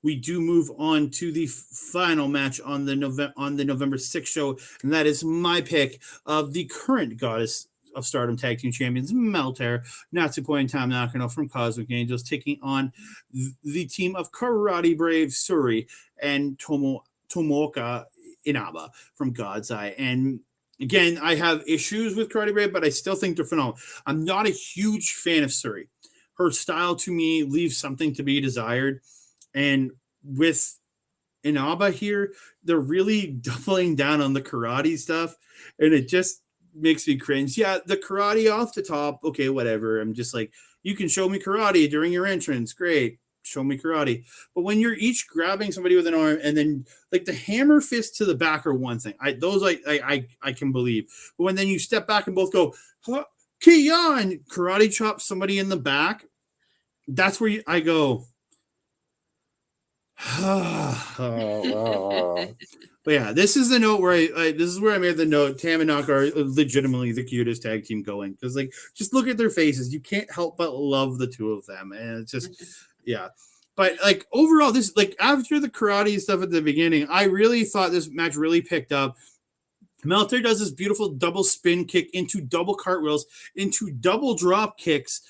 we do move on to the final match on the November 6th show, and that is my pick of the current Goddess of Stardom Tag Team Champions, Melter, Natsupoi and Tam Nakano from Cosmic Angels, taking on the team of Karate Brave, Syuri, and Tomoka Inaba from God's Eye. And again, I have issues with Karate Brave, but I still think they're phenomenal. I'm not a huge fan of Syuri. Her style to me leaves something to be desired. And with Inaba here, they're really doubling down on the karate stuff. And it just makes me cringe. Yeah, the karate off the top, okay, whatever. I'm just like, you can show me karate during your entrance. Great. Show me karate. But when you're each grabbing somebody with an arm and then like the hammer fist to the back are one thing. I can believe. But when then you step back and both go, Kion, karate chop somebody in the back, that's where I go. But yeah, this is the note where this is where I made the note. Tam and Nak are legitimately the cutest tag team going, because like just look at their faces, you can't help but love the two of them, and it's just yeah. But like overall, this like after the karate stuff at the beginning, I really thought this match really picked up. Melter does this beautiful double spin kick into double cartwheels into double drop kicks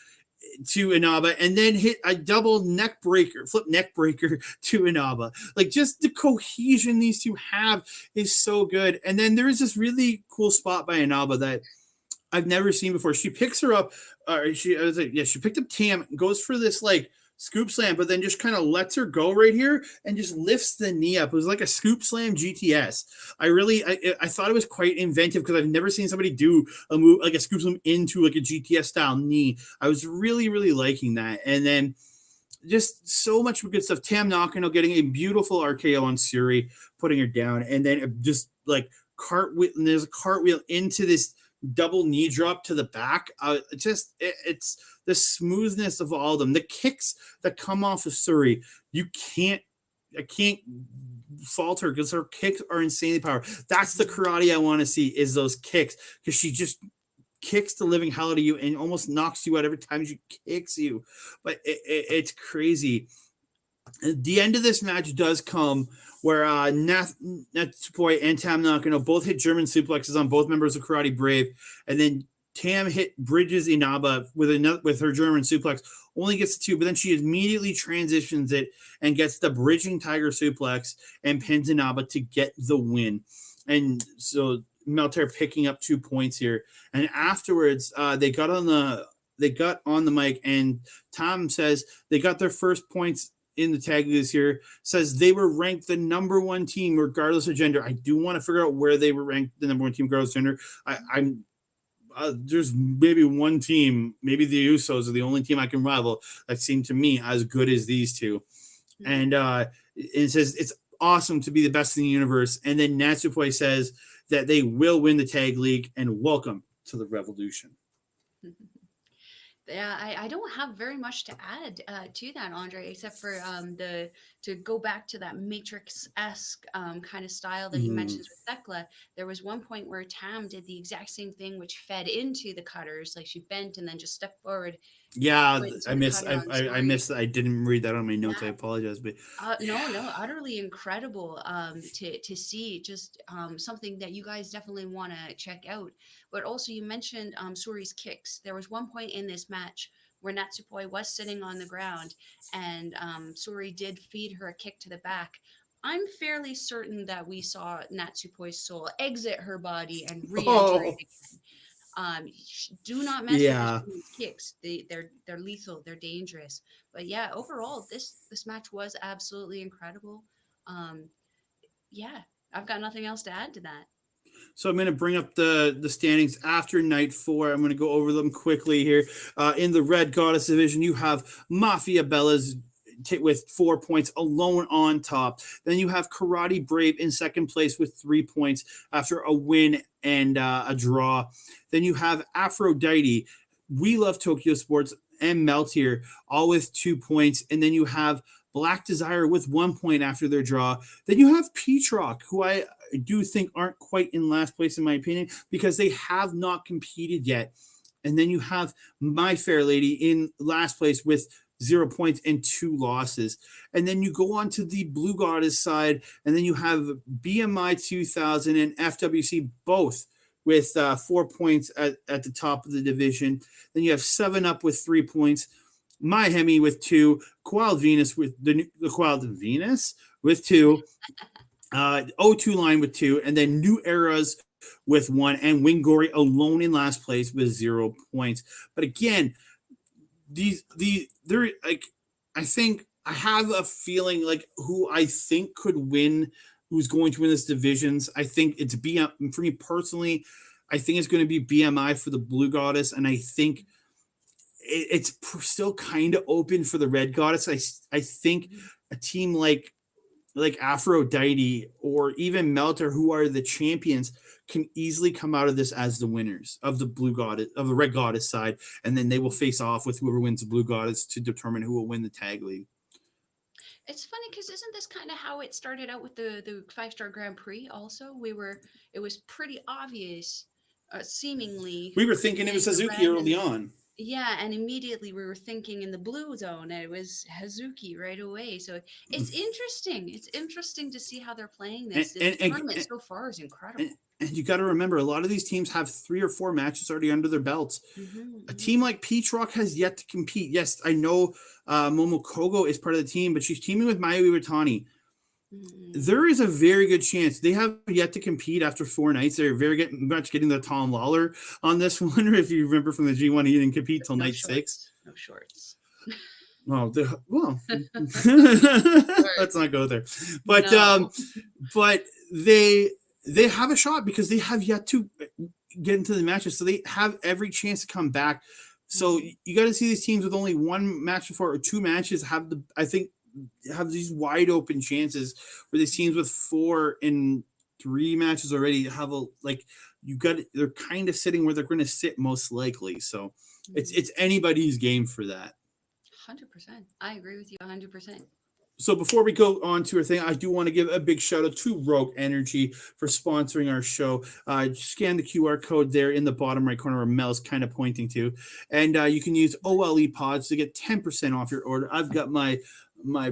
to Inaba, and then hit a double flip neck breaker to Inaba. Like just the cohesion these two have is so good. And then there is this really cool spot by Inaba that I've never seen before. She picks her up, she picked up Tam, goes for this like scoop slam, but then just kind of lets her go right here and just lifts the knee up. It was like a scoop slam GTS. I thought it was quite inventive because I've never seen somebody do a move like a scoop slam into like a GTS style knee. I was really, really liking that. And then just so much good stuff. Tam Nakano getting a beautiful RKO on Syuri, putting her down, and then just like cartwheel, and there's a cartwheel into this double knee drop to the back. It's the smoothness of all of them. The kicks that come off of Syuri, I can't fault her because her kicks are insanely powerful. That's the karate I want to see, is those kicks, because she just kicks the living hell out of you and almost knocks you out every time she kicks you. But it's crazy. The end of this match does come where Natsupoi and Tam Nakano both hit German suplexes on both members of Karate Brave, and then Tam bridges Inaba with her German suplex, only gets the two, but then she immediately transitions it and gets the bridging tiger suplex and pins Inaba to get the win. And so Melter picking up 2 points here. And afterwards, they got on the mic, and Tom says they got their first points in the tag this year, says they were ranked the number one team regardless of gender. I do want to figure out where they were ranked the number one team regardless of gender. There's maybe one team, maybe the Usos are the only team I can rival that seem to me as good as these two. And it says it's awesome to be the best in the universe. And then Natsupoi says that they will win the tag league, and welcome to the revolution. Yeah, I don't have very much to add to that, Andre, except for to go back to that Matrix-esque kind of style that he mentions with Thekla. There was one point where Tam did the exact same thing, which fed into the cutters. Like she bent and then just stepped forward. Yeah, I missed that. I didn't read that on my notes. Yeah. I apologize, but no, utterly incredible to see. Just something that you guys definitely want to check out. But also, you mentioned Syuri's kicks. There was one point in this match where Natsupoi was sitting on the ground, and Syuri did feed her a kick to the back. I'm fairly certain that we saw Natsupoi's soul exit her body and re-enter it again. Do not mess with these kicks. They're lethal. They're dangerous. But yeah, overall, this match was absolutely incredible. Yeah, I've got nothing else to add to that. So I'm going to bring up the standings after night 4. I'm going to go over them quickly here. In the Red Goddess division, you have Mafia Bellas with 4 points alone on top. Then you have Karate Brave in second place with 3 points after a win and a draw. Then you have Aphrodite, We Love Tokyo Sports, and Melt here, all with 2 points. And then you have Black Desire with 1 point after their draw. Then you have Peach Rock, who I do think aren't quite in last place in my opinion because they have not competed yet. And then you have My Fair Lady in last place with 0 points and 2 losses. And then you go on to the Blue Goddess side, and then you have BMI 2000 and FWC both with 4 points at the top of the division. Then you have 7 Up with 3 points, My Hemi with 2, Qual Venus with the Qual Venus with 2, O2 Line with 2, and then New Eras with 1, and Wingori alone in last place with 0 points. But again, they're like, I think I have a feeling like who I think could win, who's going to win this divisions. I think it's for me personally, I think it's going to be BMI for the Blue Goddess, and I think it's still kind of open for the Red Goddess. I think a team like Aphrodite or even Melter, who are the champions, can easily come out of this as the winners of the Blue Goddess, of the Red Goddess side, and then they will face off with whoever wins the Blue Goddess to determine who will win the tag league. It's funny because isn't this kind of how it started out with the 5-star Grand Prix? Also, it was pretty obvious, seemingly. We were thinking it was Suzuki early on. Yeah, and immediately we were thinking in the blue zone, and it was Hazuki right away. So it's interesting. It's interesting to see how they're playing this. The tournament so far is incredible. And you got to remember, a lot of these teams have 3 or 4 matches already under their belts. A team like Peach Rock has yet to compete. Yes, I know Momokogo is part of the team, but she's teaming with Mayu Iwatani. There is a very good chance they have yet to compete after 4 nights. They're very much getting the Tom Lawler on this one. If you remember from the G1, he didn't compete till night 6. No shorts. Well, let's not go there. But but they have a shot because they have yet to get into the matches, so they have every chance to come back. So you got to see these teams with only 1 match before or 2 matches have these wide open chances, where these teams with 4 and 3 matches already have they're kind of sitting where they're going to sit most likely. So it's anybody's game for that. 100%. I agree with you 100%. So before we go on to our thing, I do want to give a big shout out to Rogue Energy for sponsoring our show. Scan the QR code there in the bottom right corner where Mel's kind of pointing to, and you can use OLE pods to get 10% off your order. I've got my I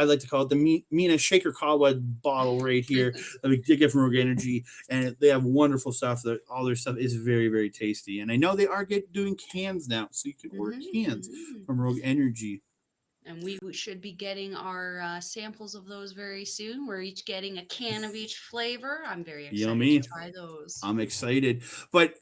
like to call it the Mina Shaker Kawa bottle right here that we did get from Rogue Energy, and they have wonderful stuff. All their stuff is very, very tasty, and I know they are doing cans now, so you can order cans from Rogue Energy. And we should be getting our samples of those very soon. We're each getting a can of each flavor. I'm very excited to try those. I'm excited. But